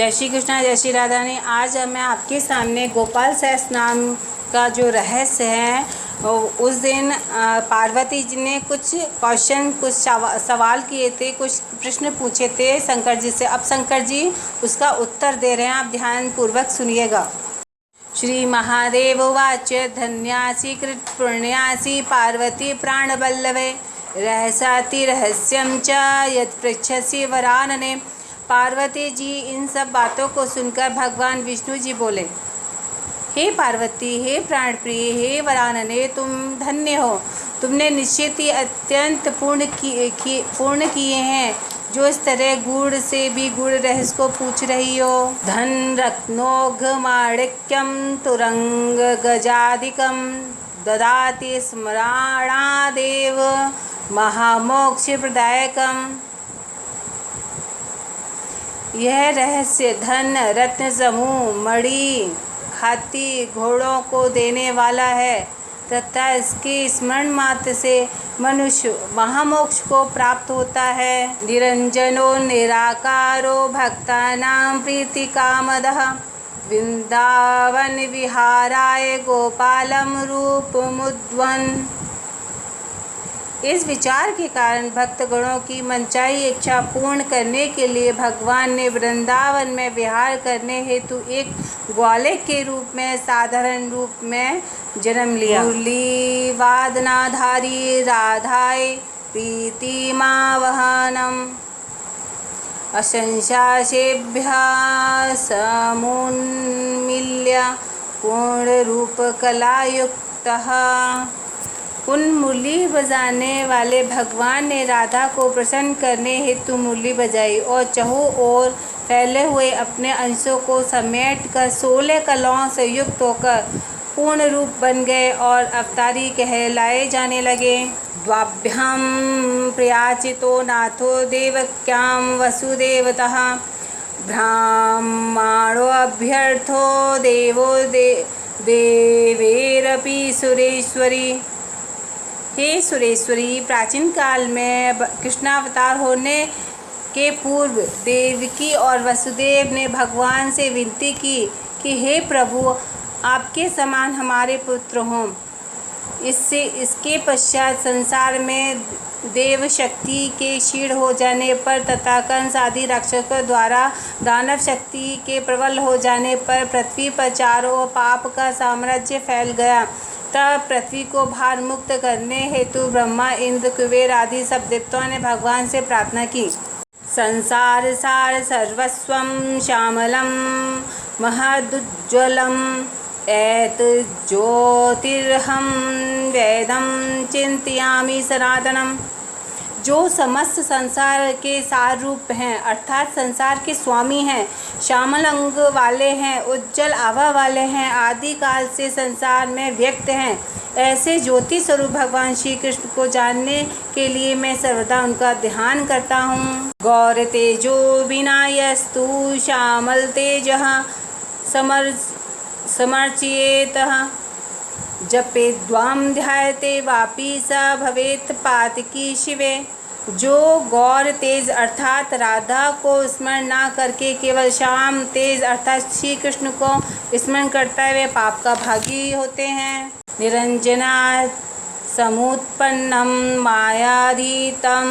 जय श्री कृष्णा, जय श्री राधा ने। आज मैं आपके सामने गोपाल सहस नाम का जो रहस्य है, उस दिन पार्वती जी ने कुछ सवाल किए थे, कुछ प्रश्न पूछे थे शंकर जी से। अब शंकर जी उसका उत्तर दे रहे हैं, आप ध्यानपूर्वक सुनिएगा। श्री महादेव उवाच धन्यासि कृत पुण्यासि पार्वती प्राणवल्लभे रहसाति रहस्यं च यत् पृच्छसि वरानने। पार्वती जी इन सब बातों को सुनकर भगवान विष्णु जी बोले, हे पार्वती, हे प्राणप्रिय, हे वरानने, तुम धन्य हो। तुमने निश्चित ही अत्यंत पूर्ण किए हैं, जो इस तरह गूढ़ से भी गूढ़ रहस्य को पूछ रही हो। धन रत्नौघ माणिक्यम तुरंग गजाधिकम ददाति स्मराणादेव महामोक्ष प्रदायकम। यह रहस्य धन रत्न समूह मणि हाथी घोड़ों को देने वाला है तथा इसके स्मरण मात्र से मनुष्य महामोक्ष को प्राप्त होता है। निरंजनो निराकारो भक्तानां प्रीतिकामदः वृंदावन विहाराय गोपालम रूपमुद्वन। इस विचार के कारण भक्तगणों की मनचाही इच्छा पूर्ण करने के लिए भगवान ने वृंदावन में विहार करने हेतु एक ग्वाले के रूप में साधारण रूप में जन्म लिया। मुरली वादनाधारी राधाय प्रीतिमावहनम अशंशासेभ्यः समुन्मील्य पूर्ण रूप कलायुक्तः। उन मुरली बजाने वाले भगवान ने राधा को प्रसन्न करने हेतु मुरली बजाई और चहुं ओर फैले हुए अपने अंशों को समेट कर 16 कलाओं से युक्त होकर पूर्ण रूप बन गए और अवतारी कहलाए जाने लगे। द्वाभ्याम प्रयाचितो नाथो देवक्यां वसुदेवतः ब्राह्मणो अभ्यर्थो देवो देवेरपि सुरेश्वरी। हे सुरेश्वरी, प्राचीन काल में कृष्णावतार होने के पूर्व देवकी और वसुदेव ने भगवान से विनती की कि हे प्रभु, आपके समान हमारे पुत्र हों। इसके पश्चात संसार में देव शक्ति के क्षीण हो जाने पर तथा कंस आदि राक्षसों द्वारा दानव शक्ति के प्रबल हो जाने पर पृथ्वी पर चारों ओर पाप का साम्राज्य फैल गया। तब पृथ्वी को भार मुक्त करने हेतु ब्रह्मा, इंद्र, कुबेर आदि सब देवताओं ने भगवान से प्रार्थना की। संसार सार सर्वस्वं श्यामलं महदुज्ज्वलं एत ज्योतिर्हं वेदं चिंतयामि सनातनम। जो समस्त संसार के सार रूप हैं, अर्थात संसार के स्वामी हैं, श्यामल अंग वाले हैं, उज्जवल आभा वाले हैं, आदि काल से संसार में व्यक्त हैं, ऐसे ज्योति स्वरूप भगवान श्री कृष्ण को जानने के लिए मैं सर्वदा उनका ध्यान करता हूँ। गौर तेजो विनायस्तु श्यामल तेजः समर्चयेतः जपेद्वां ध्यायते वापि स भवेत् पातकी शिवे। जो गौर तेज अर्थात राधा को स्मरण ना करके केवल श्याम तेज अर्थात श्री कृष्ण को स्मरण करता है, वे पाप का भागी होते हैं। निरंजनात् समुत्पन्नं मायाधीतं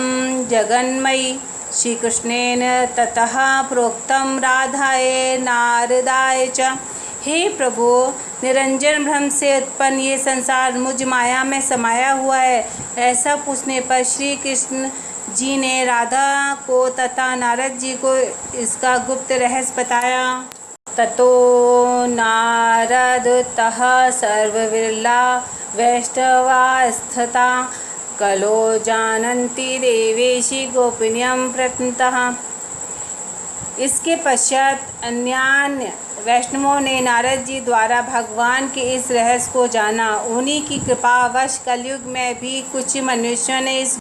जगन्मयी श्रीकृष्णेन ततः प्रोक्तं राधाय नारदाय च। हे प्रभु, निरंजन ब्रह्म से उत्पन्न ये संसार मुझ माया में समाया हुआ है, ऐसा पूछने पर श्री कृष्ण जी ने राधा को तथा नारद जी को इसका गुप्त रहस्य बताया। ततो नारद तः सर्वविरला वैष्णवास्तथा कलो जानन्ति देवेशि गोपिन्यं प्रतन्तः। इसके पश्चात अन्यान्य वैष्णवों ने नारद जी द्वारा भगवान के इस रहस्य को जाना। उन्हीं की कृपावश कलयुग में भी कुछ मनुष्यों ने इस